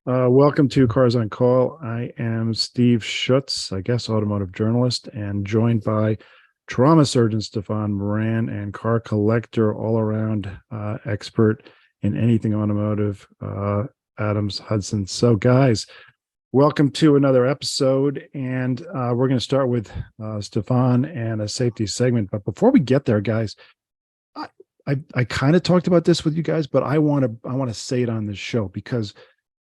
Welcome to Cars on Call. I am Steve Schutz, I guess, automotive journalist, and joined by trauma surgeon Stephan Moran and car collector, all around expert in anything automotive, Adams Hudson. So, guys, welcome to another episode, and we're going to start with Stephan and a safety segment. But before we get there, guys, I kind of talked about this with you guys, but I want to say it on this show because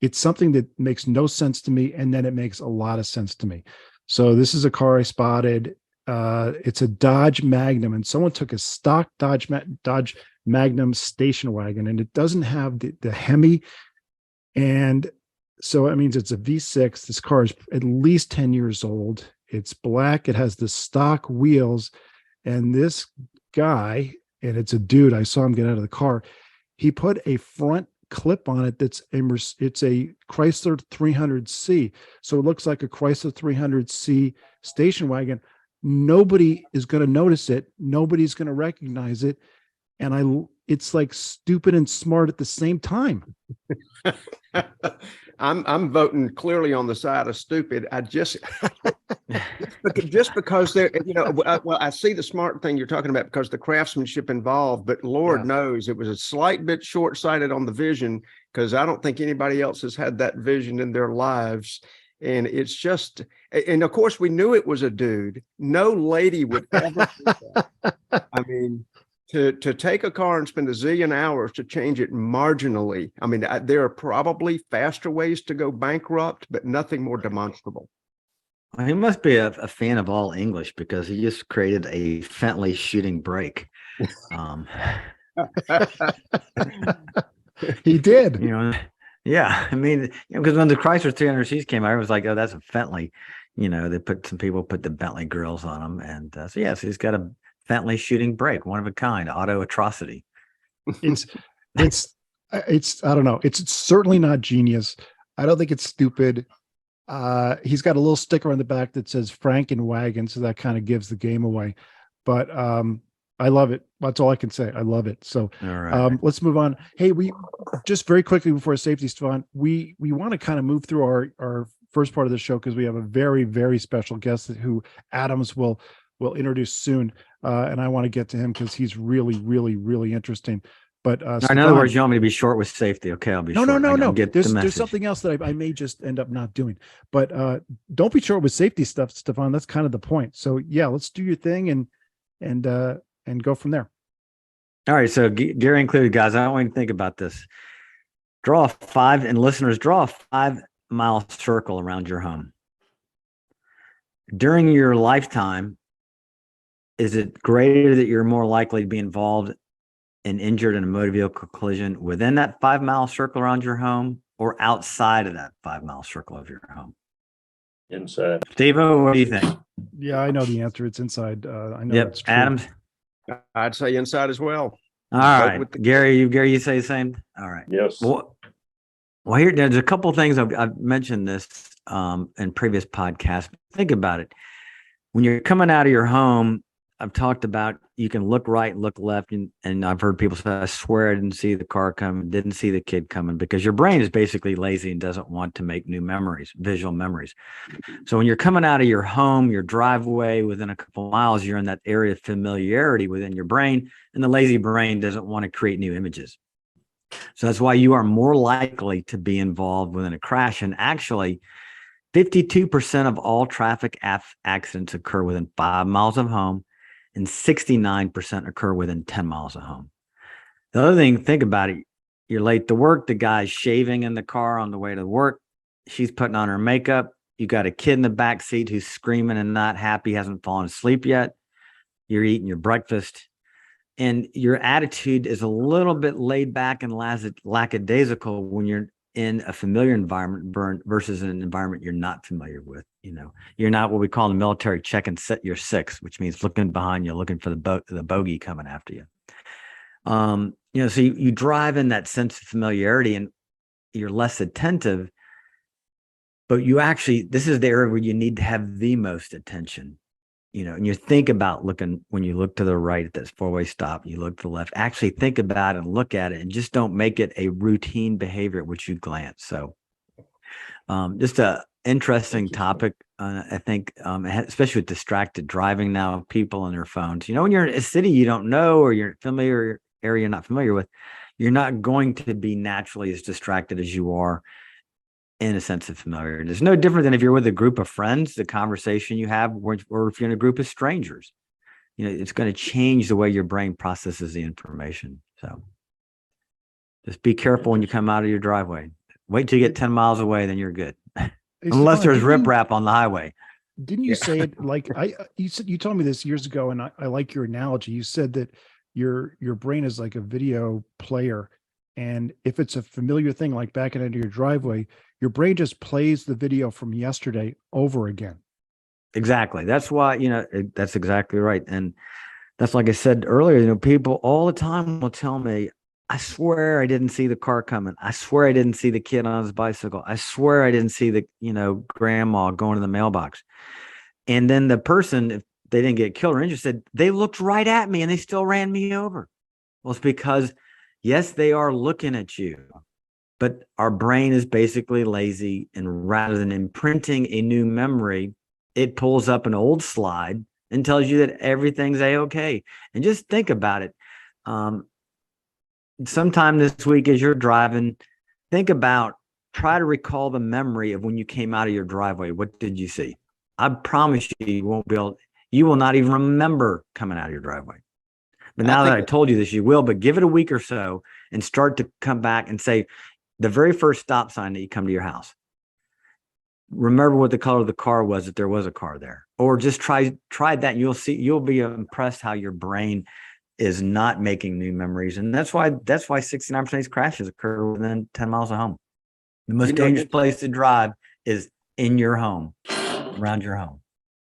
it's something that makes no sense to me, and then it makes a lot of sense to me. So this is a car I spotted. It's a Dodge Magnum, and someone took a stock Dodge Magnum station wagon, and it doesn't have the Hemi, and so it means it's a V6. This car is at least 10 years old. It's black. It has the stock wheels, and this guy, and it's a dude. I saw him get out of the car. He put a front clip on it it's a Chrysler 300C, so it looks like a Chrysler 300C station wagon. Nobody is going to notice it, nobody's going to recognize it, and it's like stupid and smart at the same time. I'm voting clearly on the side of stupid. I just because there, well, I see the smart thing you're talking about because the craftsmanship involved, but Lord knows it was a slight bit short-sighted on the vision, because I don't think anybody else has had that vision in their lives. And it's just, and of course we knew it was a dude. No lady would ever do that. I mean, to take a car and spend a zillion hours to change it marginally. I mean, there are probably faster ways to go bankrupt, but nothing more demonstrable. He must be a fan of all English, because he just created a Fentley shooting brake. He did. Yeah. I mean, because when the Chrysler 300Cs came out, I was like, oh, that's a Fentley. Some people put the Bentley grills on them. And so he's got a Fentley shooting brake, one of a kind, auto atrocity. It's I don't know. It's certainly not genius. I don't think it's stupid. He's got a little sticker on the back that says Frankenwagon, so that kind of gives the game away. But I love it. That's all I can say. I love it. So all right. Let's move on. Hey, we just very quickly before safety, Stephan, we want to kind of move through our first part of the show, because we have a very, very special guest who Adams will introduce soon. And I want to get to him because he's really, really, really interesting. But in other words, you want me to be short with safety? Okay, I'll be short. No. There's something else that I may just end up not doing. But don't be short with safety stuff, Stephan. That's kind of the point. So yeah, let's do your thing and go from there. All right. So Gary included, guys. I want you to think about this. Draw a 5-mile circle around your home. During your lifetime, is it greater that you're more likely to be involved and injured in a motor vehicle collision within that 5-mile circle around your home, or outside of that 5-mile circle of your home? Inside. Steve-O, what do you think? Yeah, I know the answer. It's inside. I know. Yep. That's true. Adams? I'd say inside as well. All right. Gary, you say the same? All right. Yes. Well, here, there's a couple of things. I've mentioned this in previous podcasts. Think about it. When you're coming out of your home, I've talked about you can look right and look left, and I've heard people say, I swear I didn't see the car coming, didn't see the kid coming, because your brain is basically lazy and doesn't want to make new memories, visual memories. So when you're coming out of your home, your driveway, within a couple miles, you're in that area of familiarity within your brain, and the lazy brain doesn't want to create new images. So that's why you are more likely to be involved within a crash. And actually, 52% of all traffic accidents occur within 5 miles of home, and 69% occur within 10 miles of home. The other thing, think about it. You're late to work. The guy's shaving in the car on the way to work. She's putting on her makeup. You got a kid in the back seat who's screaming and not happy, hasn't fallen asleep yet. You're eating your breakfast, and your attitude is a little bit laid back and lackadaisical when you're in a familiar environment versus an environment you're not familiar with. You're not what we call in the military checking your six, which means looking behind you, looking for the bogey coming after you. So you drive in that sense of familiarity, and you're less attentive, but this is the area where you need to have the most attention. And you think about when you look to the right at this four-way stop, you look to the left, actually think about it and look at it, and just don't make it a routine behavior at which you glance. So Just a interesting topic. I think, especially with distracted driving now, people on their phones. You know, when you're in a city you don't know, or you're familiar area you're not familiar with, you're not going to be naturally as distracted as you are in a sense of familiarity. It's no different than if you're with a group of friends, the conversation you have, or if you're in a group of strangers. You know, it's going to change the way your brain processes the information. So just be careful when you come out of your driveway. Wait till you get 10 miles away, then you're good. Unless Stephan, there's riprap on the highway. Didn't you say it like you told me this years ago, and I like your analogy. You said that your brain is like a video player, and if it's a familiar thing like backing into your driveway, your brain just plays the video from yesterday over again. Exactly. That's why, that's exactly right. And that's, like I said earlier, people all the time will tell me, I swear I didn't see the car coming. I swear I didn't see the kid on his bicycle. I swear I didn't see the, grandma going to the mailbox. And then the person, if they didn't get killed or injured, said they looked right at me and they still ran me over. Well, it's because, yes, they are looking at you, but our brain is basically lazy. And rather than imprinting a new memory, it pulls up an old slide and tells you that everything's a-okay. And just think about it. Sometime this week as you're driving, try to recall the memory of when you came out of your driveway. What did you see? I promise you you will not even remember coming out of your driveway. But now that I told you this, you will, but give it a week or so and start to come back and say the very first stop sign that you come to your house. Remember what the color of the car was, if there was a car there, or just try that. And you'll be impressed how your brain is not making new memories. And that's why 69% of these crashes occur within 10 miles of home. The most dangerous place to drive is in your home, around your home.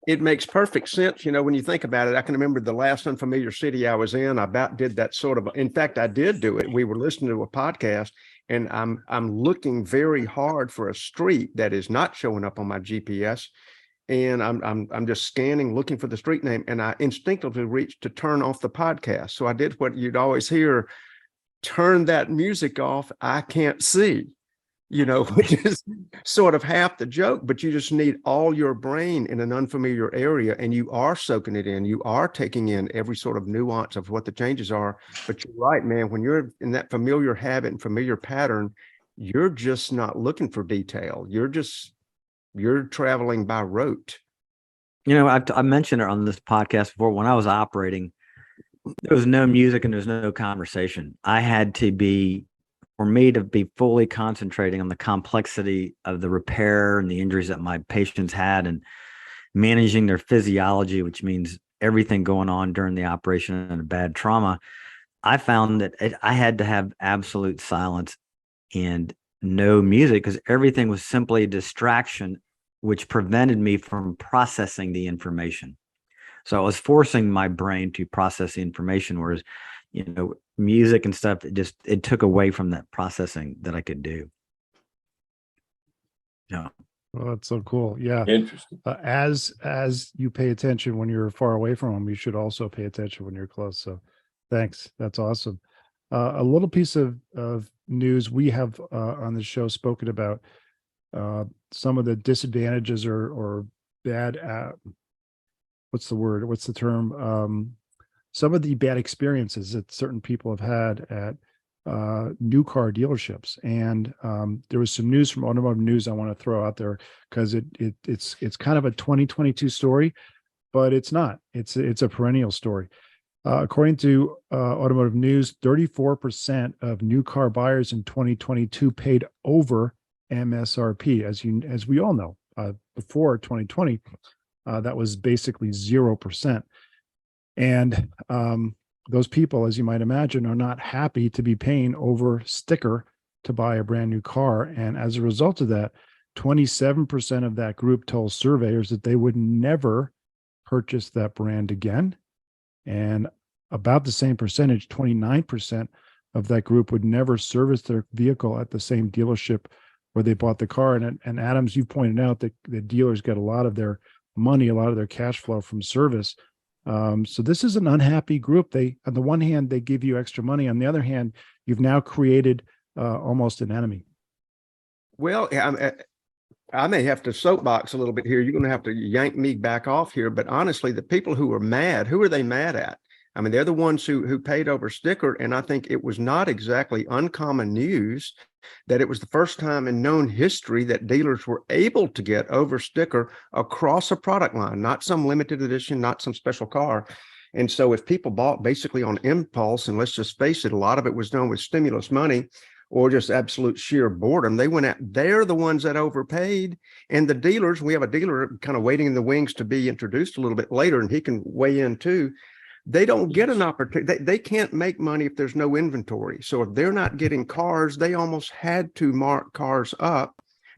It makes perfect sense. When you think about it, I can remember the last unfamiliar city I was in. I about did that sort of, in fact, I did do it. We were listening to a podcast and I'm looking very hard for a street that is not showing up on my GPS. And I'm just scanning, looking for the street name. And I instinctively reached to turn off the podcast. So I did what you'd always hear, turn that music off. I can't see. Which is sort of half the joke, but you just need all your brain in an unfamiliar area and you are soaking it in. You are taking in every sort of nuance of what the changes are. But you're right, man, when you're in that familiar habit and familiar pattern, you're just not looking for detail. You're traveling by rote. I mentioned it on this podcast before. When I was operating, there was no music and there's no conversation. I had to be fully concentrating on the complexity of the repair and the injuries that my patients had and managing their physiology, which means everything going on during the operation and a bad trauma. I found that I had to have absolute silence and no music because everything was simply a distraction, which prevented me from processing the information. So I was forcing my brain to process the information, whereas, music and stuff, it took away from that processing that I could do. Yeah. Well, that's so cool. Yeah. Interesting. As you pay attention when you're far away from them, you should also pay attention when you're close. So thanks. That's awesome. A little piece of news we have on the show spoken about some of the disadvantages or bad, what's the word? What's the term? Some of the bad experiences that certain people have had at new car dealerships. And there was some news from Automotive News I want to throw out there because it's kind of a 2022 story, but it's not. It's a perennial story. According to Automotive News, 34% of new car buyers in 2022 paid over MSRP. As we all know, before 2020, that was basically 0%. And those people, as you might imagine, are not happy to be paying over sticker to buy a brand new car. And as a result of that, 27% of that group told surveyors that they would never purchase that brand again. And about the same percentage, 29% of that group would never service their vehicle at the same dealership where they bought the car. And Adams, you pointed out that the dealers get a lot of their money, a lot of their cash flow from service. So this is an unhappy group. They, on the one hand, they give you extra money. On the other hand, you've now created almost an enemy. Well, I may have to soapbox a little bit here. You're going to have to yank me back off here. But honestly, the people who are mad, who are they mad at? I mean, they're the ones who paid over sticker. And I think it was not exactly uncommon news that it was the first time in known history that dealers were able to get over sticker across a product line, not some limited edition, not some special car. And so if people bought basically on impulse, and let's just face it, a lot of it was done with stimulus money or just absolute sheer boredom, they went out, they're the ones that overpaid. And the dealers, we have a dealer kind of waiting in the wings to be introduced a little bit later, and he can weigh in too. They don't get an opportunity. They can't make money if there's no inventory. So if they're not getting cars, they almost had to mark cars up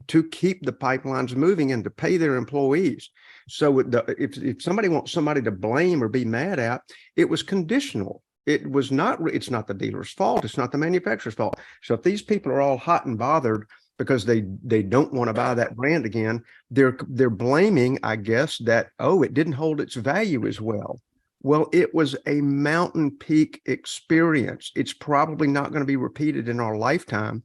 to keep the pipelines moving and to pay their employees. So if somebody wants somebody to blame or be mad at, it was conditional. It was not, it's not the dealer's fault. It's not the manufacturer's fault. So if these people are all hot and bothered because they don't want to buy that brand again, they're blaming, I guess, that, oh, it didn't hold its value as well. Well, it was a mountain peak experience. It's probably not going to be repeated in our lifetime.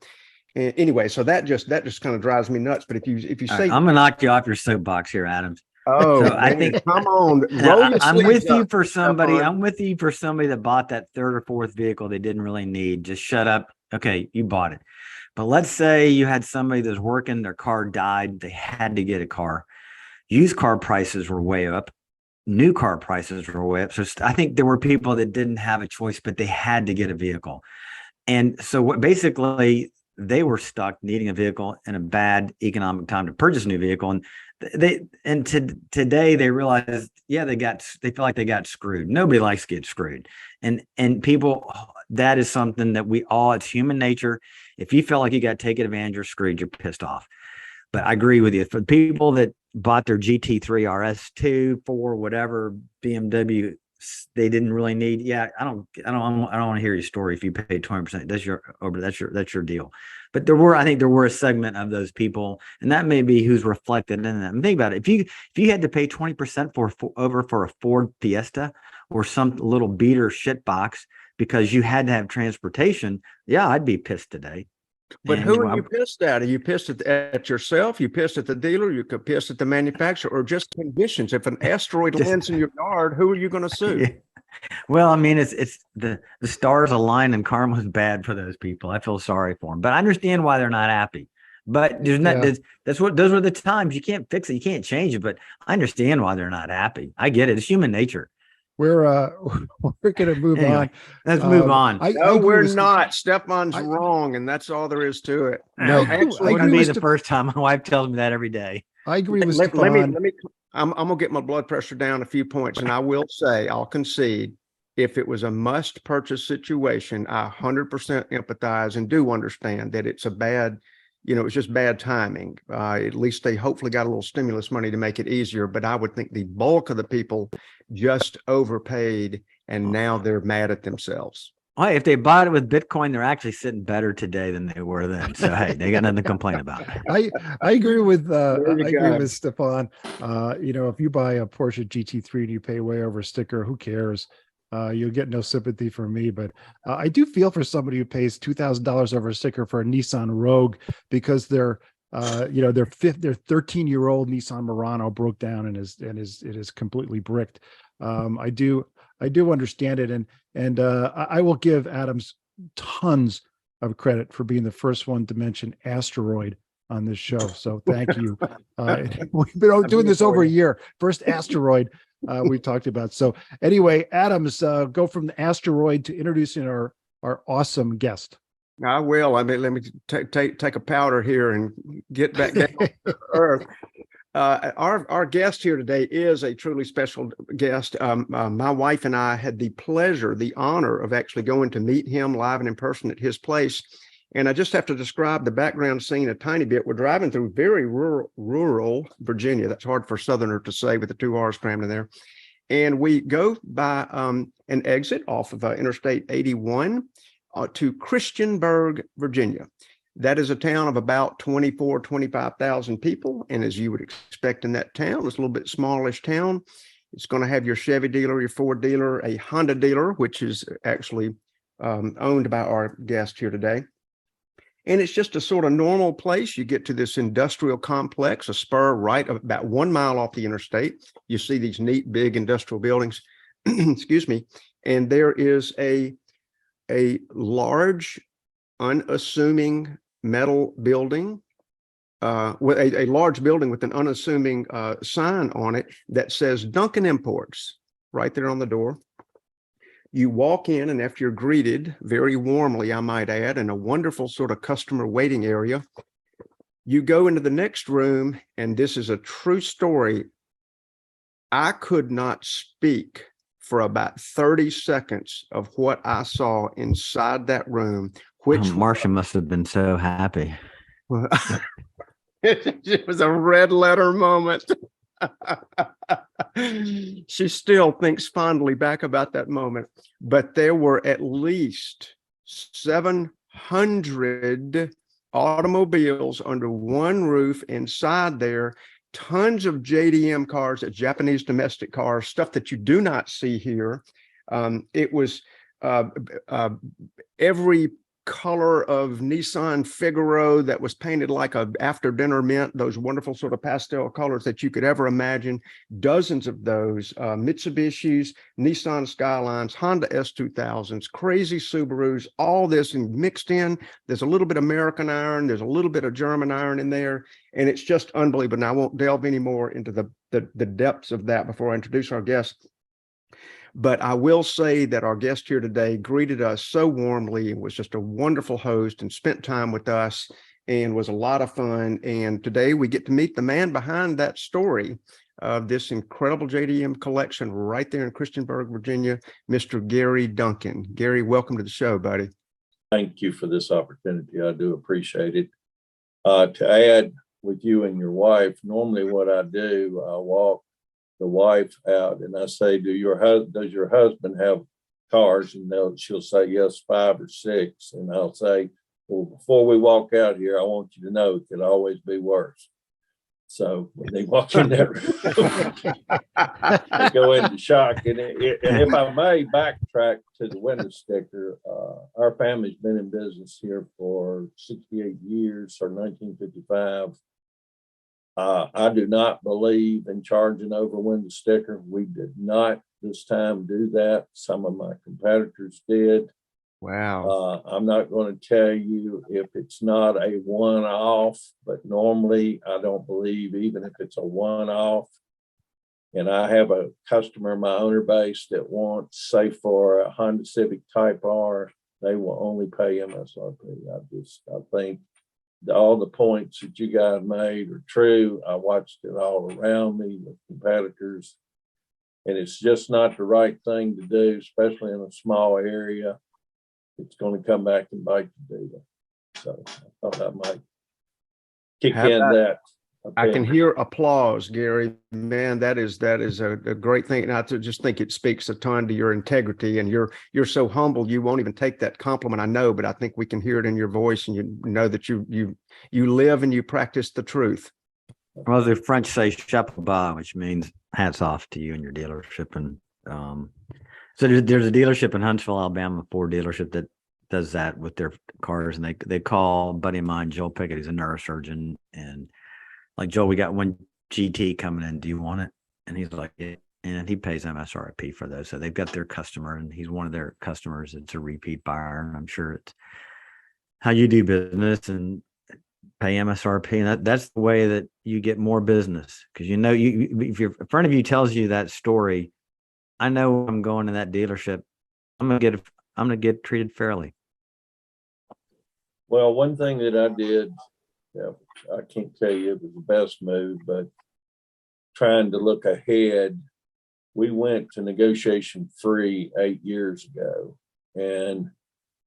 And anyway, so that just kind of drives me nuts. But if you say, I'm gonna knock you off your soapbox here, Adams. oh, So I think come on, I'm with you for somebody. I'm with you for somebody that bought that third or fourth vehicle they didn't really need. Just shut up. Okay, you bought it. But let's say you had somebody that's working, their car died, they had to get a car. Used car prices were way up. New car prices were way up. So I think there were people that didn't have a choice, but they had to get a vehicle. And so basically they were stuck needing a vehicle in a bad economic time to purchase a new vehicle. And today they realize, yeah, they feel like they got screwed. Nobody likes to get screwed. And people, that is something that it's human nature. If you feel like you got taken advantage or screwed, you're pissed off. But I agree with you. For people that bought their GT3 RS2 for whatever BMW they didn't really need, yeah, I don't want to hear your story. If you paid 20%, that's your deal. But I think there were a segment of those people, and that may be who's reflected in that. And think about it: if you had to pay 20% for a Ford Fiesta or some little beater shit box because you had to have transportation, yeah, I'd be pissed today. But who are you pissed at? Are you pissed at yourself? You pissed at the dealer? You could piss at the manufacturer, or just conditions? If an asteroid lands in your yard, who are you going to sue? Yeah. Well, I mean, it's the stars align and karma's bad for those people. I feel sorry for them, but I understand why they're not happy. But those were the times. You can't fix it, you can't change it. But I understand why they're not happy. I get it. It's human nature. We're going to move on. Let's move on. No, we're not. Stephan's wrong, and that's all there is to it. No, actually, it wouldn't be the first time. My wife tells me that every day. I agree with Stephan. I'm going to get my blood pressure down a few points, and I will say, I'll concede, if it was a must purchase situation, I 100% empathize and do understand that it's it's just bad timing. At least they hopefully got a little stimulus money to make it easier. But I would think the bulk of the people just overpaid, and now they're mad at themselves. Well, if they bought it with Bitcoin, they're actually sitting better today than they were then. So hey, they got nothing to complain about. I agree with Stephan. If you buy a Porsche GT3 and you pay way over sticker, who cares? You'll get no sympathy from me, but I do feel for somebody who pays $2,000 over a sticker for a Nissan Rogue because their 13-year-old Nissan Murano broke down and is completely bricked. I do understand it, and I will give Adams tons of credit for being the first one to mention asteroid on this show. So thank you. We've been doing this over a year. First asteroid we talked about. So anyway, Adams, go from the asteroid to introducing our awesome guest. I will. I mean, let me take a powder here and get back down to earth. Our guest here today is a truly special guest. My wife and I had the pleasure, the honor of actually going to meet him live and in person at his place. And I just have to describe the background scene a tiny bit. We're driving through very rural Virginia. That's hard for a Southerner to say with the two R's crammed in there. And we go by an exit off of Interstate 81 to Christiansburg, Virginia. That is a town of about 25,000 people. And as you would expect in that town, it's a little bit smallish town. It's going to have your Chevy dealer, your Ford dealer, a Honda dealer, which is actually owned by our guest here today. And it's just a sort of normal place. You get to this industrial complex, a spur right about 1 mile off the interstate. You see these neat, big industrial buildings. Excuse me. And there is a large, unassuming metal building, with a large building with an unassuming sign on it that says Duncan Imports right there on the door. You walk in, and after you're greeted very warmly, I might add, in a wonderful sort of customer waiting area, you go into the next room, and this is a true story. I could not speak for about 30 seconds of what I saw inside that room, which Marcia must have been so happy. it was a red letter moment. She still thinks fondly back about that moment, but there were at least 700 automobiles under one roof inside there, tons of JDM cars, Japanese domestic cars, stuff that you do not see here. It was every color of Nissan Figaro that was painted like a after dinner mint, those wonderful sort of pastel colors that you could ever imagine. Dozens of those, Mitsubishis, Nissan Skylines, Honda S2000s, crazy Subarus, all this and mixed in. There's a little bit of American iron, there's a little bit of German iron in there, and it's just unbelievable. And I won't delve any more into the depths of that before I introduce our guest. But I will say that our guest here today greeted us so warmly and was just a wonderful host and spent time with us and was a lot of fun. And today we get to meet the man behind that story of this incredible JDM collection right there in Christiansburg, Virginia, Mr. Gary Duncan. Gary, welcome to the show, buddy. Thank you for this opportunity. I do appreciate it. To add with you and your wife, normally what I do, I walk the wife out and I say, does your husband have cars? And she'll say, yes, 5 or 6. And I'll say, well, before we walk out here, I want you to know it could always be worse. So when they walk in that room, they go into shock. And if I may backtrack to the window sticker, our family's been in business here for 68 years, or 1955. I do not believe in charging over window sticker. We did not this time do that. Some of my competitors did. Wow. I'm not going to tell you if it's not a one-off, but normally I don't believe even if it's a one-off. And I have a customer in my owner base that wants, say, for a Honda Civic Type R, they will only pay MSRP. I think all the points that you guys made are true. I watched it all around me with competitors, and it's just not the right thing to do, especially in a small area. It's going to come back and bite you, do that. So I thought I might kick in that. I can hear applause, Gary. Man, that is a great thing. And I just think it speaks a ton to your integrity, and you're so humble. You won't even take that compliment, I know, but I think we can hear it in your voice, and you know that you live and you practice the truth. Well, the French say chapeau bas, which means hats off to you and your dealership. And so there's a dealership in Huntsville, Alabama, Ford dealership that does that with their cars, and they call a buddy of mine, Joel Pickett. He's a neurosurgeon, and like, Joel, we got one GT coming in. Do you want it? And he's like, yeah. And he pays MSRP for those. So they've got their customer, and he's one of their customers. It's a repeat buyer. And I'm sure it's how you do business and pay MSRP. And that's the way that you get more business. Because if a friend of you tells you that story, I know I'm going to that dealership. I'm gonna get treated fairly. Well, one thing that I did, I can't tell you it was the best move, but trying to look ahead, we went to negotiation free 8 years ago. And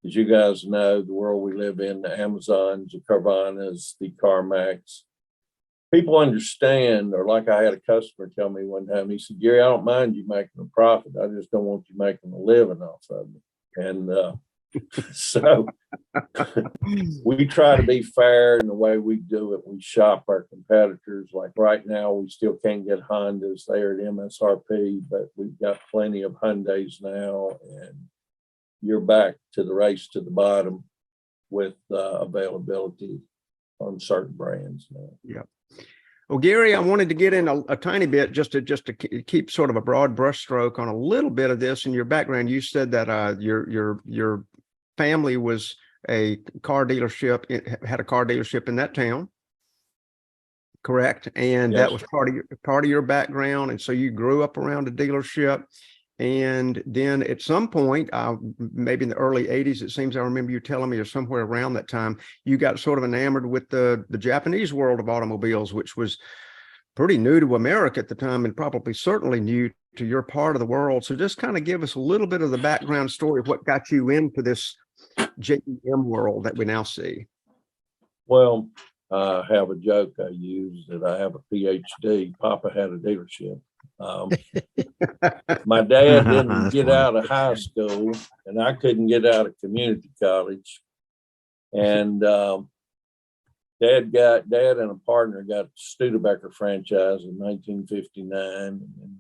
as you guys know, the world we live in, the Amazons, the Carvanas, the CarMax, people understand, or like I had a customer tell me one time, he said, Gary, I don't mind you making a profit. I just don't want you making a living off of it. And so we try to be fair in the way we do it. We shop our competitors. Like right now, we still can't get Hondas. They're at MSRP, but we've got plenty of Hyundais now, and you're back to the race to the bottom. with availability on certain brands now. Yeah. Well, Gary, I wanted to get in a tiny bit just to keep sort of a broad brushstroke on a little bit of this in your background. You said that your family was a car dealership, had a car dealership in that town, correct? And Yes. that was part of your background, and so you grew up around a dealership. And then at some point, maybe in the early 80s, it seems I remember you telling me, or somewhere around that time, you got sort of enamored with the Japanese world of automobiles, which was pretty new to America at the time, and probably certainly new to your part of the world. So just kind of give us a little bit of the background story of what got you into this JEM world that we now see. Well, I have a joke I use that I have a PhD. Papa had a dealership. My dad didn't get out of high school, and I couldn't get out of community college. And dad and a partner got Studebaker franchise in 1959 in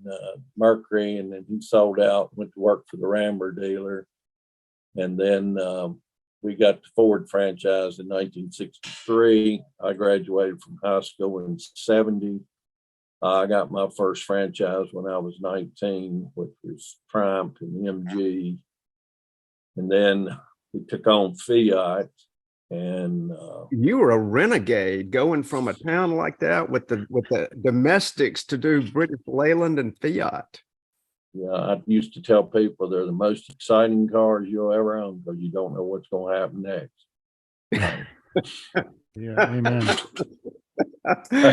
Mercury, and then he sold out, went to work for the Rambler dealer, and then we got the Ford franchise in 1963. I graduated from high school in 70. I got my first franchise when I was 19, which was Triumph and MG. And then we took on Fiat. And you were a renegade going from a town like that with the domestics to do British Leyland and Fiat. Yeah, I used to tell people they're the most exciting cars you'll ever own because you don't know what's going to happen next. Yeah, amen.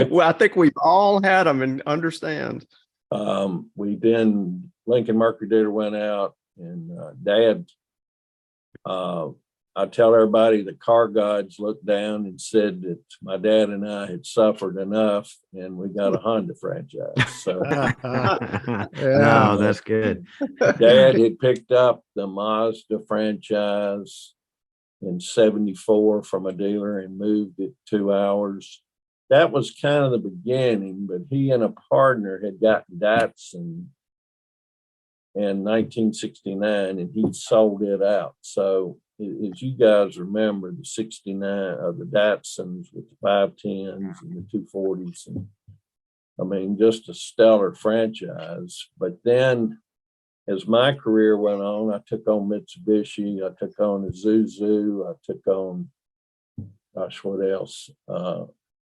Well, I think we've all had them and understand. We then Lincoln Mercury dealer went out, and Dad. I tell everybody the car gods looked down and said that my dad and I had suffered enough, and we got a Honda franchise. So no, that's good. Dad had picked up the Mazda franchise in 74 from a dealer and moved it 2 hours. That was kind of the beginning, but he and a partner had gotten Datsun in 1969, and he sold it out. So as you guys remember, the 69 of the Datsuns with the 510s and the 240s, and I mean, just a stellar franchise. But then as my career went on, I took on Mitsubishi, I took on Isuzu, I took on, gosh, what else?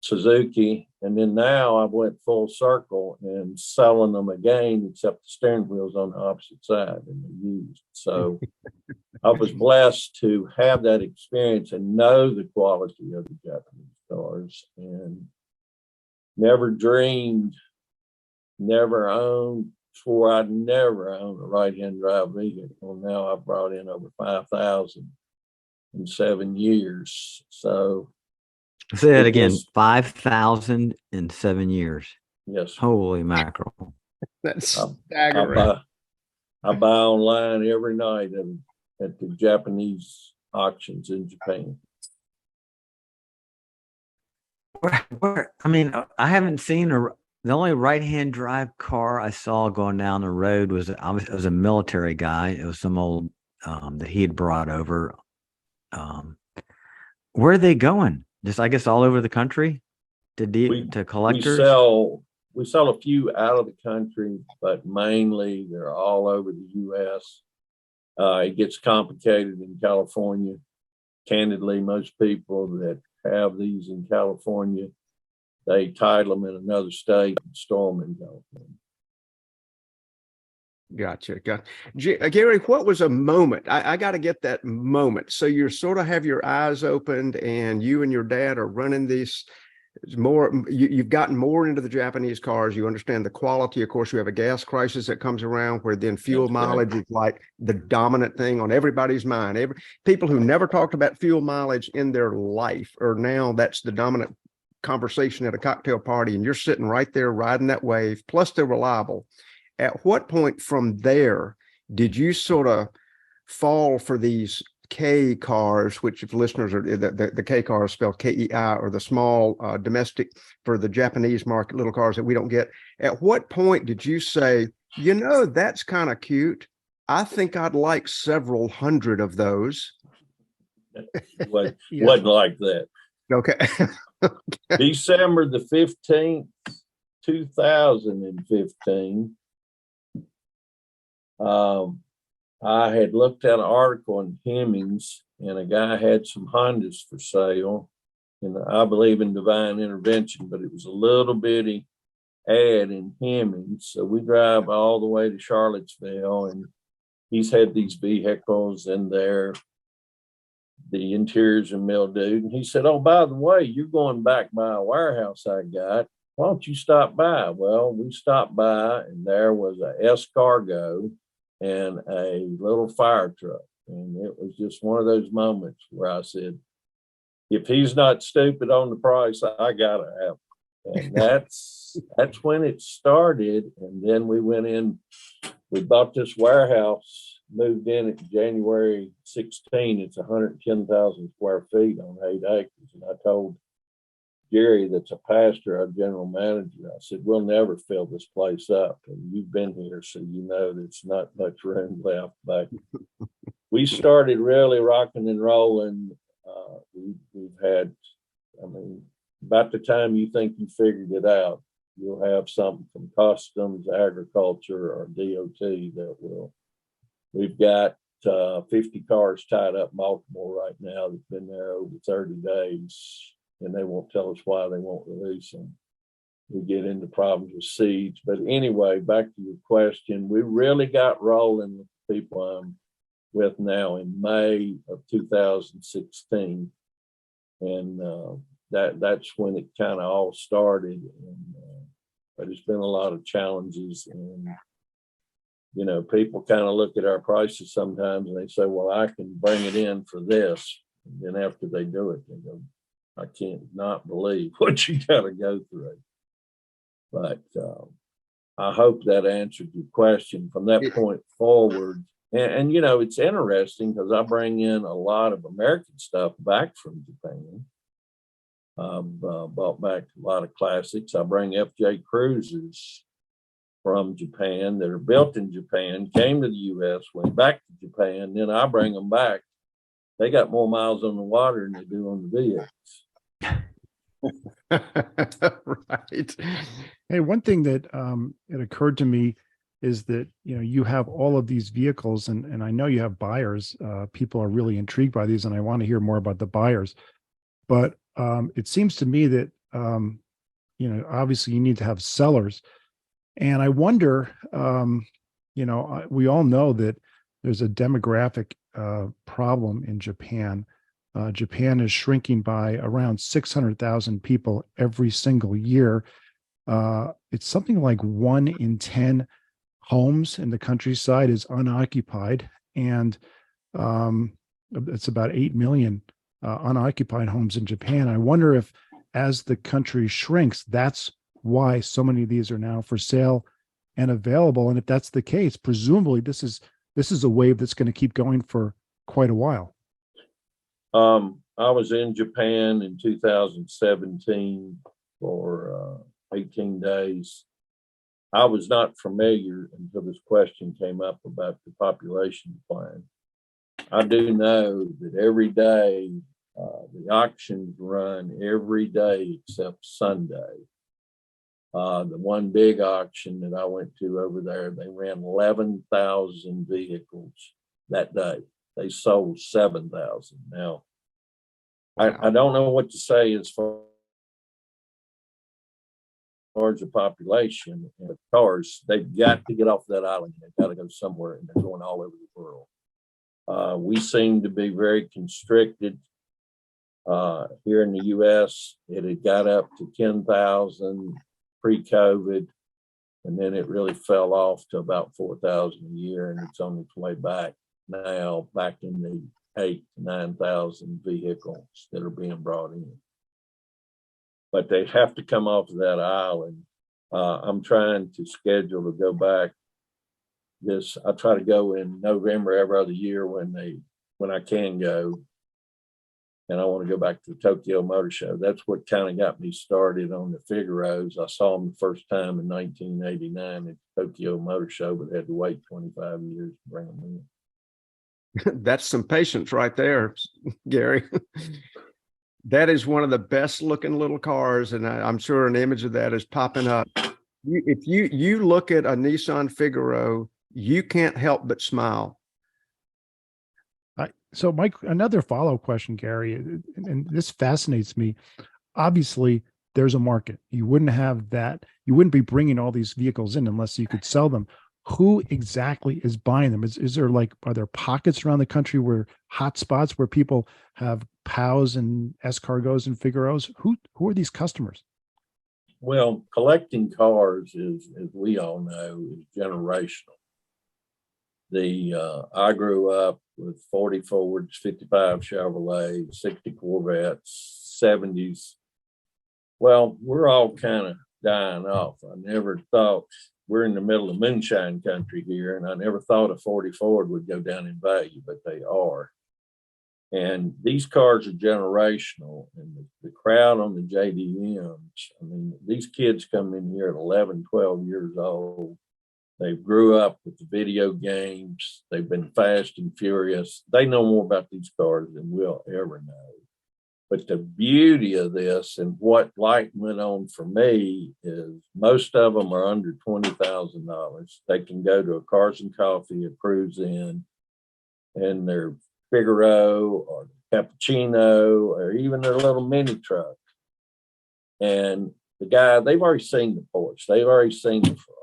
Suzuki. And then now I went full circle and selling them again, except the steering wheel's on the opposite side and they're used. So I was blessed to have that experience and know the quality of the Japanese cars, and never dreamed, never owned, swore I'd never own a right-hand drive vehicle. Now I've brought in over 5,000 in 7 years. So say that again, 5,000 in 7 years. Yes. Holy mackerel. That's staggering. I buy online every night at the Japanese auctions in Japan. I mean, I haven't seen the only right-hand drive car I saw going down the road was a military guy. It was some old that he had brought over. Where are they going? Just, I guess, all over the country to collectors? We sell a few out of the country, but mainly they're all over the U.S. It gets complicated in California. Candidly, most people that have these in California, they title them in another state and store them in California. Gotcha. Gary, what was a moment? I got to get that moment. So you sort of have your eyes opened and you and your dad are running these more, you've gotten more into the Japanese cars. You understand the quality. Of course, you have a gas crisis that comes around where then fuel mileage is like the dominant thing on everybody's mind. People who never talked about fuel mileage in their life, or now that's the dominant conversation at a cocktail party, and you're sitting right there riding that wave, plus they're reliable. At what point from there did you sort of fall for these K cars, which if listeners are, the K cars spelled KEI, or the small domestic for the Japanese market, little cars that we don't get? At what point did you say, you know, that's kind of cute, I think I'd like several hundred of those? Yeah. Wasn't like that. Okay. December the 15th, 2015. I had looked at an article in Hemmings, and a guy had some Hondas for sale. And I believe in divine intervention, but it was a little bitty ad in Hemmings. So we drive all the way to Charlottesville, and he's had these vehicles in there. The interiors are mildewed. And he said, "Oh, by the way, you're going back by a warehouse I got. Why don't you stop by?" Well, we stopped by, and there was a escargot and a little fire truck. And it was just one of those moments where I said, if he's not stupid on the price, I gotta have it. And that's when it started. And then we went in, we bought this warehouse, moved in at January 16. It's 110,000 square feet on 8 acres. And I told Jerry, that's a pastor, our general manager, I said, we'll never fill this place up. And you've been here, so you know there's not much room left. But we started really rocking and rolling. We've had, I mean, about the time you think you figured it out, you'll have something from customs, agriculture, or DOT that will. We've got 50 cars tied up in Baltimore right now that's been there over 30 days, and they won't tell us why they won't release them. We get into problems with seeds. But anyway, back to your question, we really got rolling with the people I'm with now in May of 2016. And that's when it kind of all started. And, but it's been a lot of challenges. And, you know, people kind of look at our prices sometimes and they say, well, I can bring it in for this. And then after they do it, they go, I can't not believe what you got to go through. But I hope that answered your question from that point forward. And you know, it's interesting because I bring in a lot of American stuff back from Japan. I've bought back a lot of classics. I bring FJ cruisers from Japan that are built in Japan, came to the U.S., went back to Japan, then I bring them back. They got more miles on the water than they do on the vehicles. Right. Hey, one thing that it occurred to me is that, you know, you have all of these vehicles and I know you have buyers. People are really intrigued by these and I want to hear more about the buyers. But it seems to me that, you know, obviously you need to have sellers. And I wonder, you know, we all know that there's a demographic problem in Japan. Japan is shrinking by around 600,000 people every single year. It's something like 1 in 10 homes in the countryside is unoccupied, and it's about 8 million unoccupied homes in Japan. I wonder if, as the country shrinks, that's why so many of these are now for sale and available. And if that's the case, presumably this is a wave that's going to keep going for quite a while. I was in Japan in 2017 for 18 days. I was not familiar until this question came up about the population decline. I do know that every day, the auctions run every day except Sunday. The one big auction that I went to over there, they ran 11,000 vehicles that day. They sold 7,000. Now, I don't know what to say as far as the population. And of course, they've got to get off that island. They've got to go somewhere, and they're going all over the world. We seem to be very constricted. Here in the U.S., it had got up to 10,000 pre-COVID, and then it really fell off to about 4,000 a year, and it's on its way back now, back in the 8,000 to 9,000 vehicles that are being brought in. But they have to come off of that island. I'm trying to schedule to go back I try to go in November every other year when I can go. And I want to go back to the Tokyo Motor Show. That's what kind of got me started on the Figaros. I saw them the first time in 1989 at the Tokyo Motor Show, but had to wait 25 years to bring them That's some patience right there, Gary. That is one of the best looking little cars, and I'm sure an image of that is popping up. If you look at a Nissan Figaro, you can't help but smile. So, Mike, another follow-up question, Gary, and this fascinates me. Obviously, there's a market. You wouldn't have that. You wouldn't be bringing all these vehicles in unless you could sell them. Who exactly is buying them? Is there like, are there pockets around the country where hot spots where people have POWs and escargots and Figaros? Who are these customers? Well, collecting cars is, as we all know, is generational. I grew up with 40 Fords, 55 Chevrolet, 60 Corvettes, 70s. Well, we're all kind of dying off. I never thought, we're in the middle of moonshine country here, and I never thought a 40 Ford would go down in value, but they are. And these cars are generational, and the crowd on the JDMs, I mean, these kids come in here at 11, 12 years old. They grew up with the video games. They've been fast and furious. They know more about these cars than we'll ever know. But the beauty of this and what light went on for me is most of them are under $20,000. They can go to a Cars and Coffee, a Cruise In, and their Figaro or Cappuccino or even their little mini truck. And the guy, they've already seen the Porsche. They've already seen the Ferrari.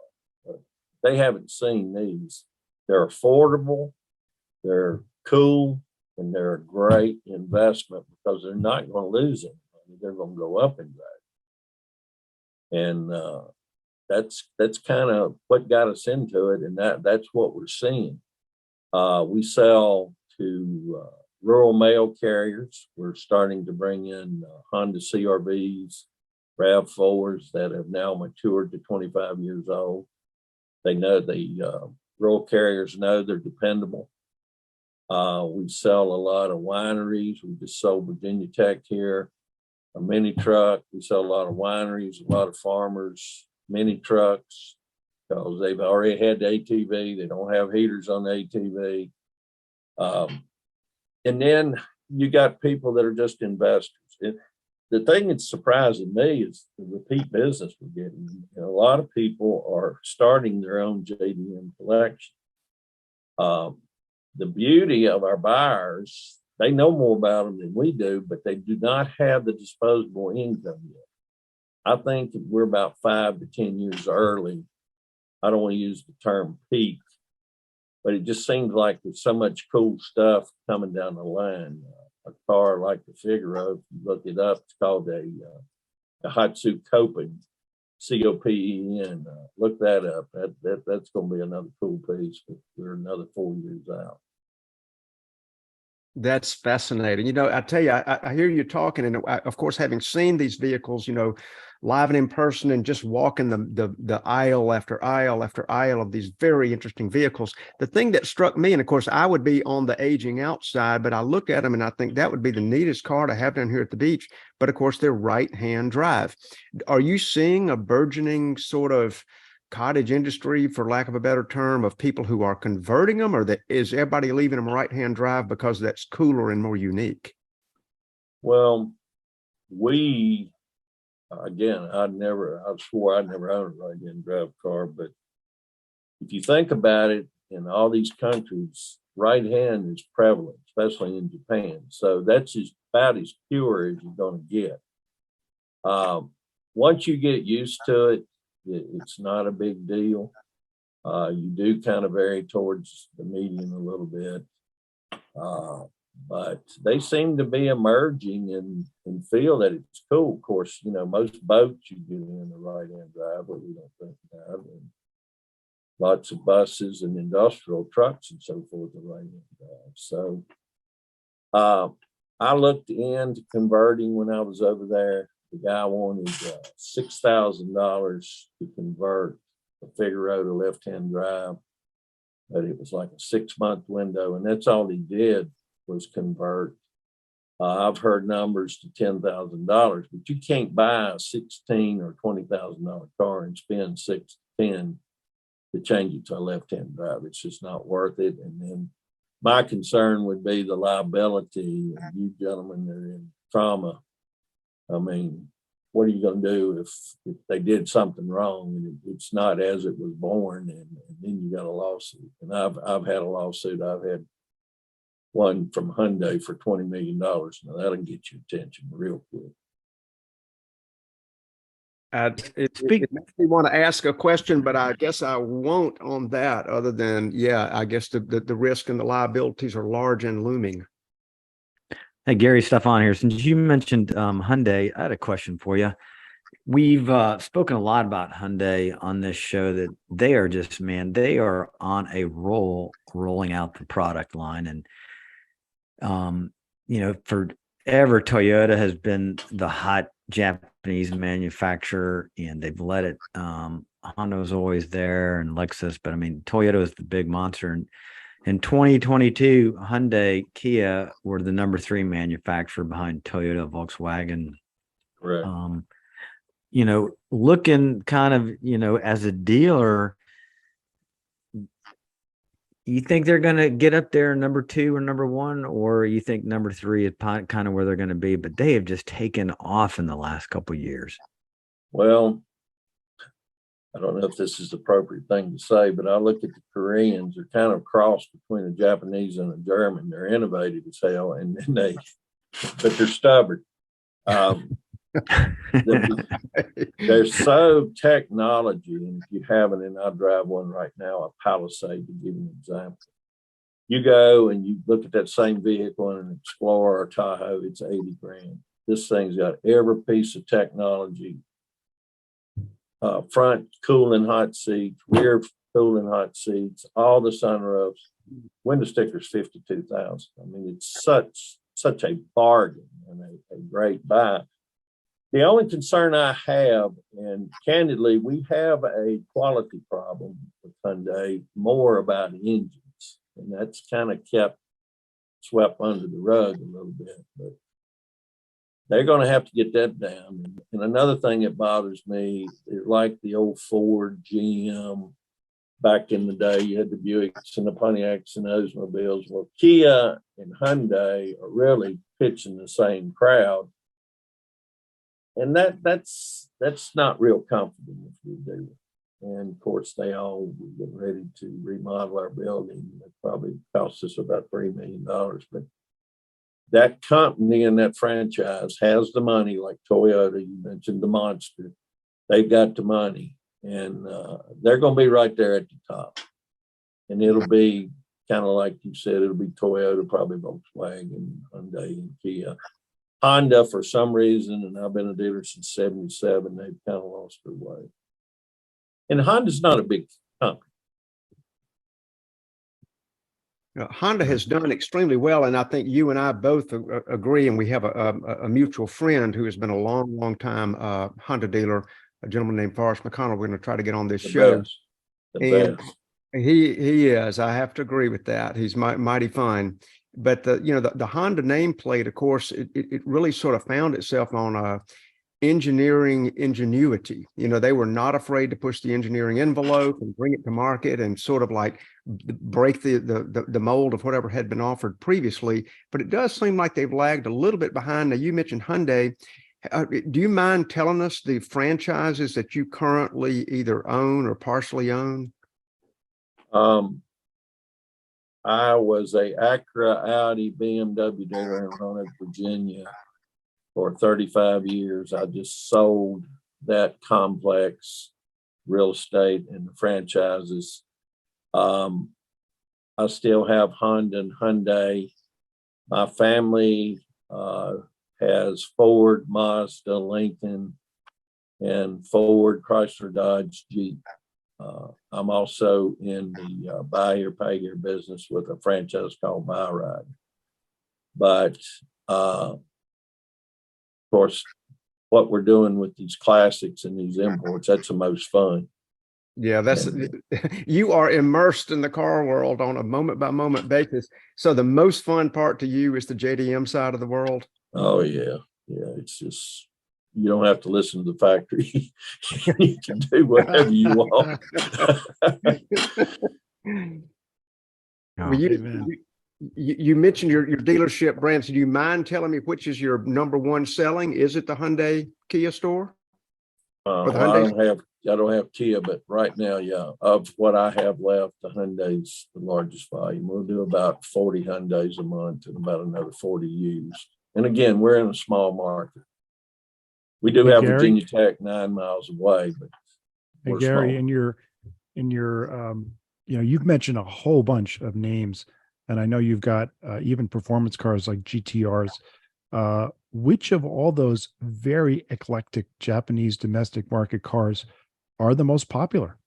They haven't seen these. They're affordable, they're cool, and they're a great investment because they're not going to lose anything. They're going to go up in value. And that's kind of what got us into it, and that's what we're seeing. We sell to rural mail carriers. We're starting to bring in Honda CRVs, RAV4s that have now matured to 25 years old. They know rural carriers know they're dependable. We sell a lot of wineries. We just sold Virginia Tech here, a mini truck. We sell a lot of wineries, a lot of farmers, mini trucks, because they've already had the ATV. They don't have heaters on the ATV. And then you got people that are just investors. The thing that's surprising me is the repeat business we're getting. A lot of people are starting their own JDM collection. The beauty of our buyers, they know more about them than we do, but they do not have the disposable income yet. I think we're about 5 to 10 years early. I don't want to use the term peak, but it just seems like there's so much cool stuff coming down the line. A car like the Figaro, if you look it up, it's called a Hatsu Copen, COPEN. Look that up. That's going to be another cool piece. But we're another 4 years out. That's fascinating. I tell you, I hear you talking, and of course, having seen these vehicles, live and in person, and just walking the aisle after aisle after aisle of these very interesting vehicles. The thing that struck me, and of course, I would be on the aging outside, but I look at them and I think that would be the neatest car to have down here at the beach. But of course, they're right-hand drive. Are you seeing a burgeoning sort of cottage industry, for lack of a better term, of people who are converting them, or is everybody leaving them right-hand drive because that's cooler and more unique? Well, again, I swore I'd never owned a right-hand drive car, but if you think about it, in all these countries, right-hand is prevalent, especially in Japan. So that's about as pure as you're going to get. Once you get used to it, it's not a big deal. You do kind of vary towards the median a little bit. But they seem to be emerging and feel that it's cool. Of course, most boats you get in the right-hand drive, but we don't think that. And lots of buses and industrial trucks and so forth are right-hand drive. So I looked into converting when I was over there. The guy wanted $6,000 to convert a Figaro to left-hand drive, but it was like a 6-month window, and that's all he did was convert. I've heard numbers to $10,000, but you can't buy a $16,000 or $20,000 car and spend $6,000 to $10,000 to change it to a left-hand drive. It's just not worth it. And then My concern would be the liability. You gentlemen are in trauma. I mean, what are you going to do if they did something wrong and it's not as it was born, and then you got a lawsuit? And I've had a lawsuit. I've had one from Hyundai for $20 million. Now that'll get your attention real quick. It makes me want to ask a question, but I guess I won't on that, other than, yeah, I guess the risk and the liabilities are large and looming. Hey, Gary, Stephan here. Since you mentioned Hyundai, I had a question for you. We've spoken a lot about Hyundai on this show, that they are just, man, they are on a roll, rolling out the product line. And, forever Toyota has been the hot Japanese manufacturer, and they've let it, Honda was always there, and Lexus, but I mean, Toyota is the big monster. And in 2022, Hyundai, Kia were the number 3 manufacturer behind Toyota, Volkswagen. Right. Looking kind of, as a dealer, you think they're going to get up there number 2 or number 1, or you think number 3 is kind of where they're going to be? But they have just taken off in the last couple of years. Well, I don't know if this is the appropriate thing to say, but I look at the Koreans. They're kind of crossed between a Japanese and a German. They're innovative as hell, and but they're stubborn. They're so technology, and if you haven't, and I drive one right now, a Palisade, to give you an example. You go and you look at that same vehicle in an Explorer or Tahoe, it's $80,000. This thing's got every piece of technology. Front cooling hot seats, rear cooling hot seats, all the sunroofs, window stickers, $52,000. I mean, it's such a bargain and a great buy. The only concern I have, and candidly, we have a quality problem with Hyundai, more about engines, and that's kind of kept swept under the rug a little bit, but they're going to have to get that down. And another thing that bothers me is like the old Ford, GM, back in the day, you had the Buicks and the Pontiacs and Oldsmobiles. Well, Kia and Hyundai are really pitching the same crowd. And that's not real comfortable if we do. And of course, they all get ready to remodel our building. It probably cost us about $3 million, but that company and that franchise has the money, like Toyota, you mentioned the monster. They've got the money, and they're going to be right there at the top. And it'll be kind of like you said, it'll be Toyota, probably Volkswagen, Hyundai, and Kia. Honda, for some reason, and I've been a dealer since '77, they've kind of lost their way. And Honda's not a big company. Honda has done extremely well, and I think you and I both agree, and we have a mutual friend who has been a long time Honda dealer, a gentleman named Forrest McConnell. We're going to try to get on this show. And he is, I have to agree with that. He's mighty fine. But the Honda nameplate, of course, it really sort of found itself on engineering ingenuity. They were not afraid to push the engineering envelope and bring it to market and sort of like break the mold of whatever had been offered previously. But it does seem like they've lagged a little bit behind. Now, you mentioned Hyundai. Do you mind telling us the franchises that you currently either own or partially own? I was a Acura, Audi, BMW dealer in Roanoke, Virginia for 35 years. I just sold that complex real estate and the franchises. I still have Honda and Hyundai. My family has Ford, Mazda, Lincoln, and Ford, Chrysler, Dodge, Jeep. I'm also in the buy here, pay here business with a franchise called Buy Ride. But of course, what we're doing with these classics and these imports, that's the most fun. Yeah, you are immersed in the car world on a moment by moment basis. So the most fun part to you is the JDM side of the world. Oh yeah. Yeah. It's just, you don't have to listen to the factory. You can do whatever you want. Well, You mentioned your dealership brands. Do you mind telling me which is your number one selling? Is it the Hyundai Kia store? Or the Well, Hyundai? I don't have Kia, but right now, yeah, of what I have left, the Hyundai's the largest volume. We'll do about 40 Hyundais a month and about another 40 used. And again, we're in a small market. We do Hey, have Gary? Virginia Tech 9 miles away, but Hey, we're Gary, small. in your you've mentioned a whole bunch of names, and I know you've got even performance cars like GTRs. Which of all those very eclectic Japanese domestic market cars are the most popular?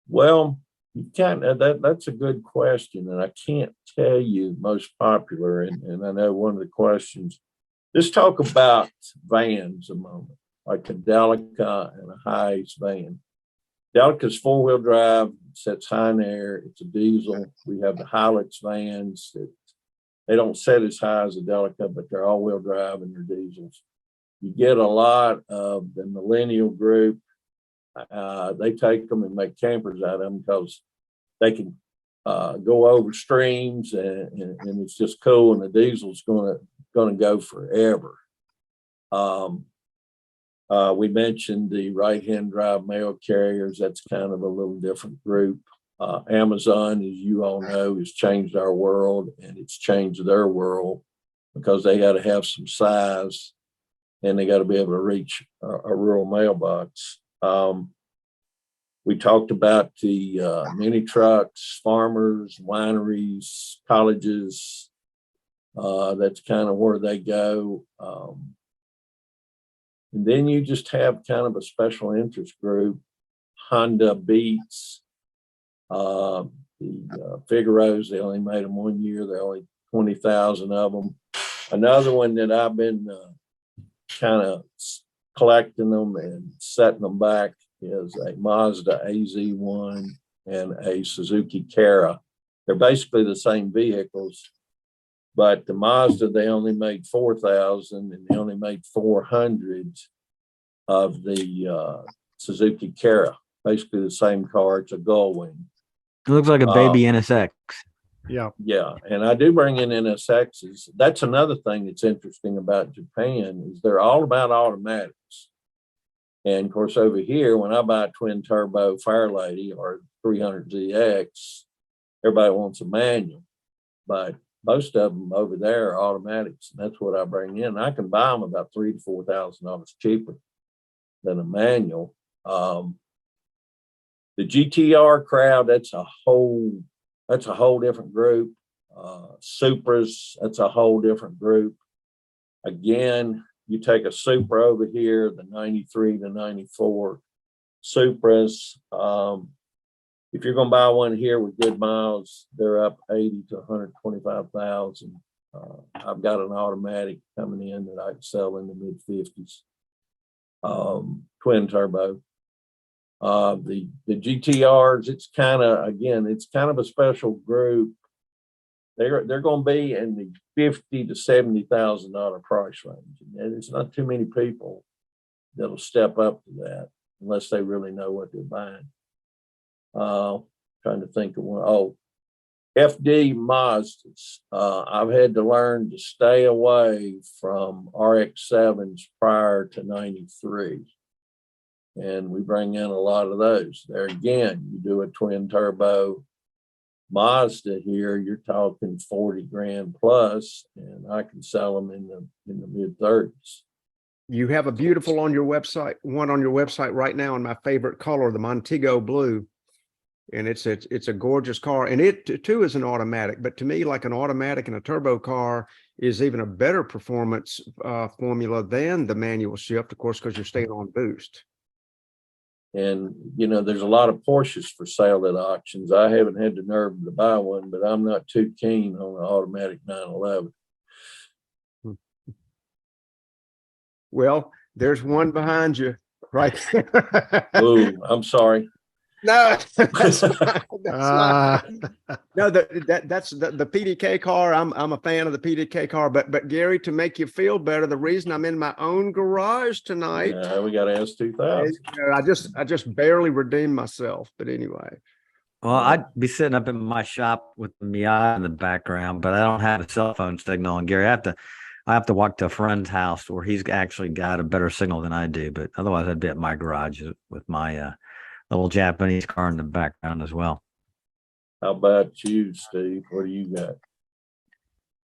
Well, you can't, that's a good question. And I can't tell you most popular. And I know one of the questions, let's talk about vans a moment, like a Delica and a Hiace van. Delica's four-wheel drive, sets high in air. It's a diesel. We have the Hilux vans that they don't set as high as a Delica, but they're all-wheel drive and they're diesels. You get a lot of the millennial group. They take them and make campers out of them because they can go over streams and it's just cool. And the diesel's going to go forever. We mentioned the right-hand drive mail carriers. That's kind of a little different group. Amazon, as you all know, has changed our world, and it's changed their world because they got to have some size and they got to be able to reach a rural mailbox. We talked about the mini trucks, farmers, wineries, colleges. That's kind of where they go. And then you just have kind of a special interest group, Honda Beats, the Figaros. They only made them 1 year. There are only 20,000 of them. Another one that I've been kind of collecting them and setting them back is a Mazda AZ1 and a Suzuki Kara. They're basically the same vehicles, but the Mazda, they only made 4,000 and they only made 400 of the Suzuki Kara. Basically the same car. It's a gull wing. It looks like a baby NSX. Yeah. Yeah. And I do bring in NSXs. That's another thing that's interesting about Japan is they're all about automatics. And of course, over here, when I buy a twin turbo Fairlady or 300ZX, everybody wants a manual. But most of them over there are automatics, and that's what I bring in. I can buy them about $3,000 to $4,000 cheaper than a manual. The GTR crowd, that's a whole different group. Supras, that's a whole different group. Again, you take a Supra over here, the 93 to 94 Supras. If you're going to buy one here with good miles, they're up 80 to 125,000. I've got an automatic coming in that I can sell in the mid 50s. Twin turbo. The GTRs, it's kind of a special group. They're going to be in the $50,000 to $70,000 price range, and it's not too many people that'll step up to that unless they really know what they're buying. Trying to think of one. Oh, FD Mazdas. I've had to learn to stay away from RX-7s prior to 93. And we bring in a lot of those. There again, you do a twin turbo Mazda here, you're talking 40 grand plus, and I can sell them in the mid 30s. You have a beautiful one on your website right now in my favorite color, the Montego blue. And it's a gorgeous car, and it too is an automatic. But to me, like an automatic and a turbo car is even a better performance formula than the manual shift, of course, because you're staying on boost. And there's a lot of Porsches for sale at auctions. I haven't had the nerve to buy one, but I'm not too keen on an automatic 911. Well, there's one behind you, right there. Oh, I'm sorry. No, that's fine. No, that's the PDK car. I'm a fan of the PDK car, but Gary, to make you feel better, the reason I'm in my own garage tonight. We got S2000. I just barely redeemed myself, but anyway. Well, I'd be sitting up in my shop with the Miata in the background, but I don't have a cell phone signal. And Gary, I have to walk to a friend's house where he's actually got a better signal than I do. But otherwise, I'd be at my garage with my little Japanese car in the background as well. How about you, Steve? What do you got?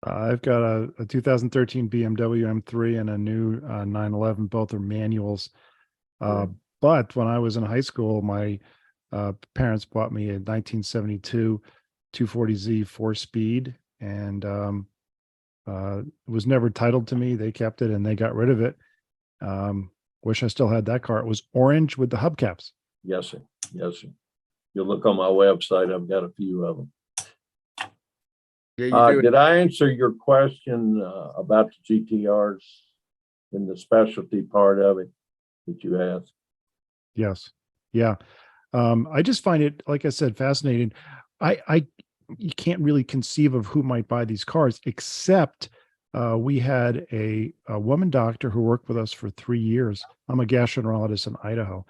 I've got a 2013 BMW M3 and a new 911. Both are manuals. But when I was in high school, my parents bought me a 1972 240Z 4-speed, and it was never titled to me. They kept it and they got rid of it. Wish I still had that car. It was orange with the hubcaps. Yes, sir. Yes, sir. You'll look on my website. I've got a few of them. Yeah, Did I answer your question about the GTRs in the specialty part of it that you asked? Yes. Yeah. I just find it, like I said, fascinating. You can't really conceive of who might buy these cars, except we had a woman doctor who worked with us for 3 years. I'm a gastroenterologist in Idaho,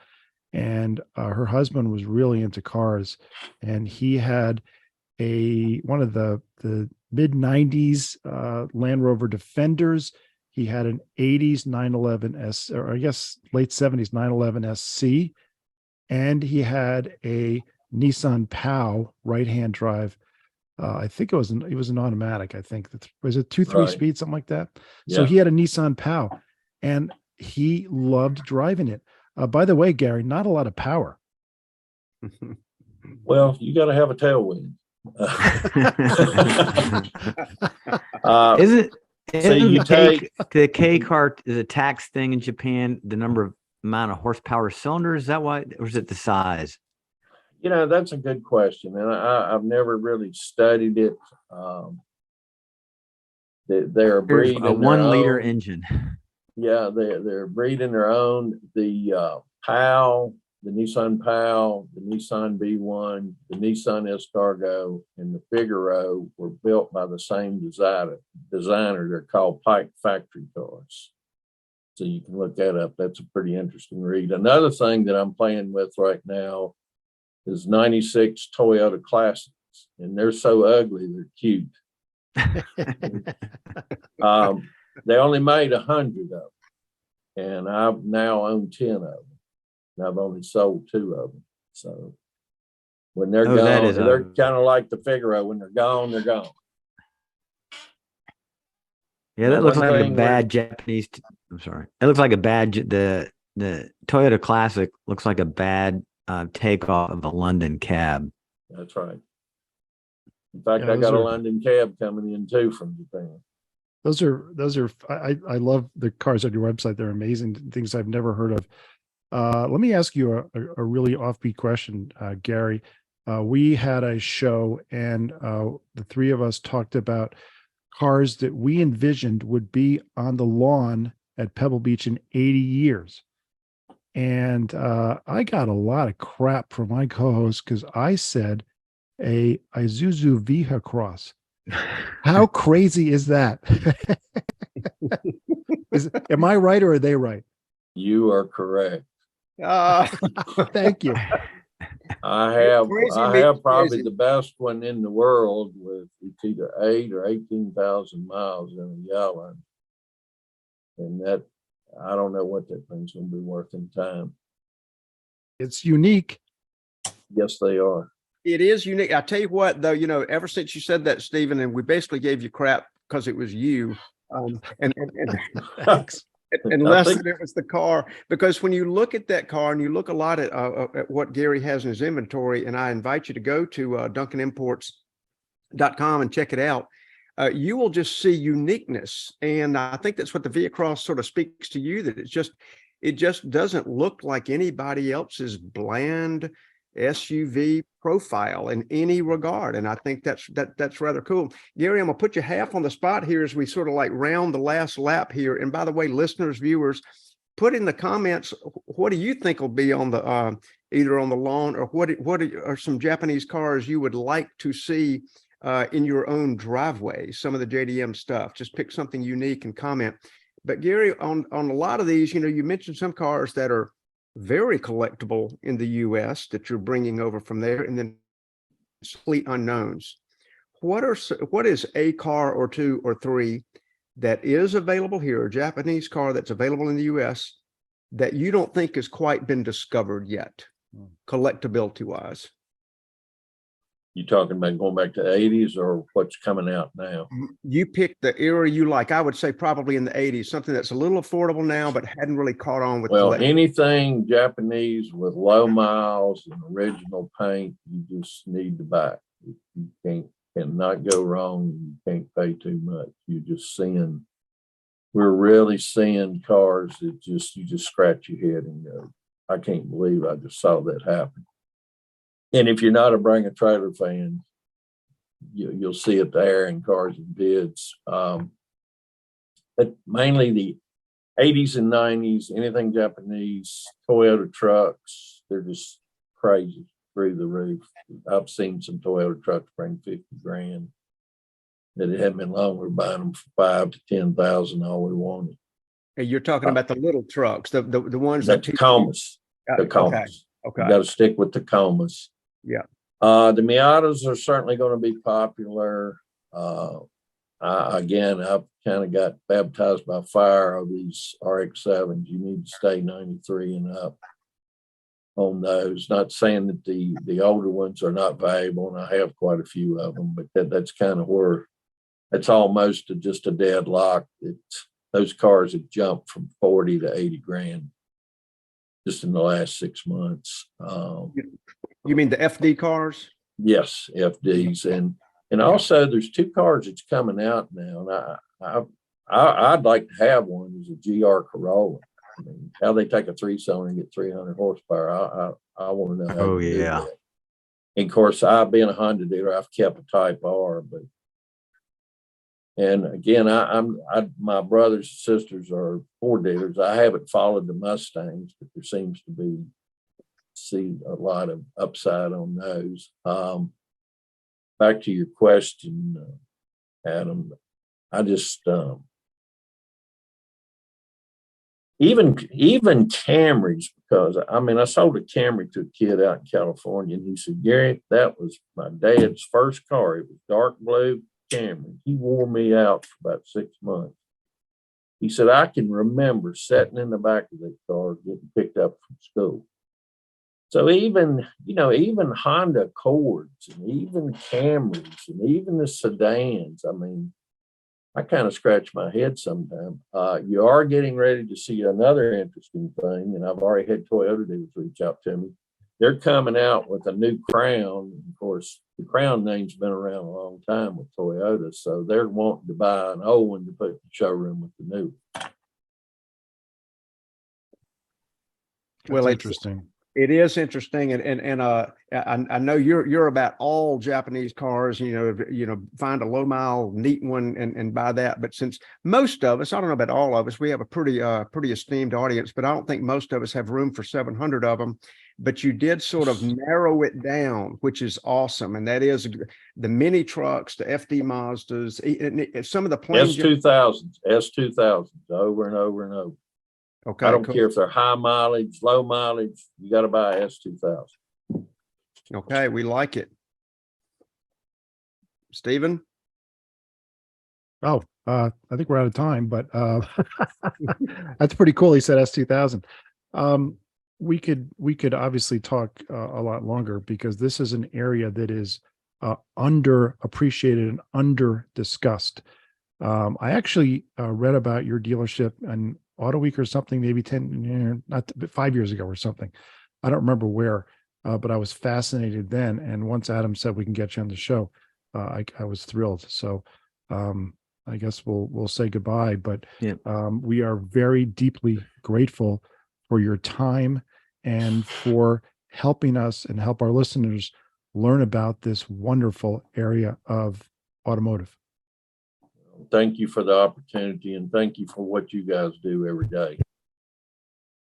and her husband was really into cars, and he had one of the mid 90s Land Rover Defenders. He had an 80s 911 S, or I guess late 70s 911 SC, and he had a Nissan POW right-hand drive. I think it was an automatic. I think was it 2-3 Right. speed, something like that. Yeah. So he had a Nissan POW, and he loved driving it. By the way, Gary, not a lot of power. Well, you got to have a tailwind. The K car is a tax thing in Japan, the amount of horsepower cylinders? Is that why, or is it the size? That's a good question, and I've never really studied it. They're breeding a 1 liter engine. Yeah, they're breeding their own. The POW, the Nissan POW, the Nissan B1, the Nissan Escargot, and the Figaro were built by the same designer. They're called Pike Factory cars. So you can look that up. That's a pretty interesting read. Another thing that I'm playing with right now is 96 Toyota Classics, and they're so ugly, they're cute. They only made 100 of them, and I've now owned 10 of them. And I've only sold 2 of them. So when they're gone, they're kind of like the Figaro. When they're gone, they're gone. Yeah, that looks like a bad Japanese. I'm sorry. It looks like a bad. The Toyota Classic looks like a bad takeoff of a London cab. That's right. In fact, I got a London cab coming in too from Japan. Those are. I love the cars on your website. They're amazing things I've never heard of. Let me ask you a really offbeat question, Gary. We had a show, and the three of us talked about cars that we envisioned would be on the lawn at Pebble Beach in 80 years. And I got a lot of crap from my co-host because I said a Isuzu Vehicross. How crazy is that? Am I right or are they right? You are correct. Thank you. I have probably the best one in the world with it's either 8 or 18,000 miles in a yellow. And that, I don't know what that thing's going to be worth in time. It's unique. Yes, they are. It is unique. I tell you what, though, ever since you said that, Stephen, and we basically gave you crap because it was you, and less than it was the car. Because when you look at that car and you look a lot at what Gary has in his inventory, and I invite you to go to DuncanImports.com and check it out, you will just see uniqueness. And I think that's what the Vehicross sort of speaks to you, that it just doesn't look like anybody else's bland SUV profile in any regard. And I think that's rather cool. Gary, I'm gonna put you half on the spot here as we sort of like round the last lap here. And by the way, listeners, viewers, put in the comments, what do you think will be on the either on the lawn, or what are some Japanese cars you would like to see in your own driveway? Some of the JDM stuff. Just pick something unique and comment. But Gary, on a lot of these, you mentioned some cars that are very collectible in the US that you're bringing over from there. And then complete unknowns. What is a car or two or three that is available here, a Japanese car that's available in the US that you don't think has quite been discovered yet, collectability wise? You talking about going back to the 80s or what's coming out now? You pick the era you like. I would say probably in the 80s, something that's a little affordable now, but hadn't really caught on with. Well, anything Japanese with low miles and original paint, you just need to buy. You cannot go wrong. You can't pay too much. We're really seeing cars that you just scratch your head and go, I can't believe I just saw that happen. And if you're not a Bring a Trailer fan, you'll see it there in Cars and Bids. But mainly the 80s and 90s, anything Japanese, Toyota trucks, they're just crazy through the roof. I've seen some Toyota trucks bring 50 grand that it hadn't been long. We're buying them for 5 to 10,000, all we wanted. And you're talking about the little trucks, the ones that Tacomas. Tacomas. Okay. You got to stick with Tacomas. Yeah. The Miatas are certainly going to be popular. I've kind of got baptized by fire of these RX-7s. You need to stay 93 and up on those. Not saying that the older ones are not valuable, and I have quite a few of them, but that's kind of where it's almost just a deadlock. Those cars have jumped from 40 to 80 grand just in the last 6 months. You mean the FD cars? Yes, FDs, and also there's 2 cars that's coming out now, and I'd like to have one. Is a GR Corolla. I mean, how they take a 3-cylinder and get 300 horsepower. I want to know. How to do that. And of course, I've been a Honda dealer. I've kept a Type R, and again, my brothers and sisters are Ford dealers. I haven't followed the Mustangs, but there seems to see a lot of upside on those. Back to your question, Adam, I just even Camrys, because I sold a Camry to a kid out in California, and he said, Gary, that was my dad's first car. It was dark blue Camry. He wore me out for about 6 months. He said, I can remember sitting in the back of that car getting picked up from school. So even Honda Accords and even Camrys and even the sedans, I kind of scratch my head sometimes. You are getting ready to see another interesting thing, and I've already had Toyota dealers reach out to me. They're coming out with a new Crown. Of course, the Crown name's been around a long time with Toyota, so they're wanting to buy an old one to put in the showroom with the new. Well, interesting. It is interesting, and I know you're about all Japanese cars. Find a low mile, neat one, and buy that. But since most of us, I don't know about all of us, we have a pretty esteemed audience, but I don't think most of us have room for 700 of them. But you did sort of narrow it down, which is awesome, and that is the mini trucks, the FD Mazdas, some of the planes. S2000s, over and over and over. Okay, I don't care if they're high mileage, low mileage, you got to buy S2000. Okay, we like it. Stephen? Oh, I think we're out of time, but that's pretty cool. He said S2000. We could obviously talk a lot longer, because this is an area that is underappreciated and under discussed. I actually read about your dealership and Auto Week or something, maybe 5 years ago or something. I don't remember where, but I was fascinated then. And once Adam said we can get you on the show, I was thrilled. So I guess we'll say goodbye. But yeah. We are very deeply grateful for your time and for helping us and help our listeners learn about this wonderful area of automotive. Thank you for the opportunity, and thank you for what you guys do every day.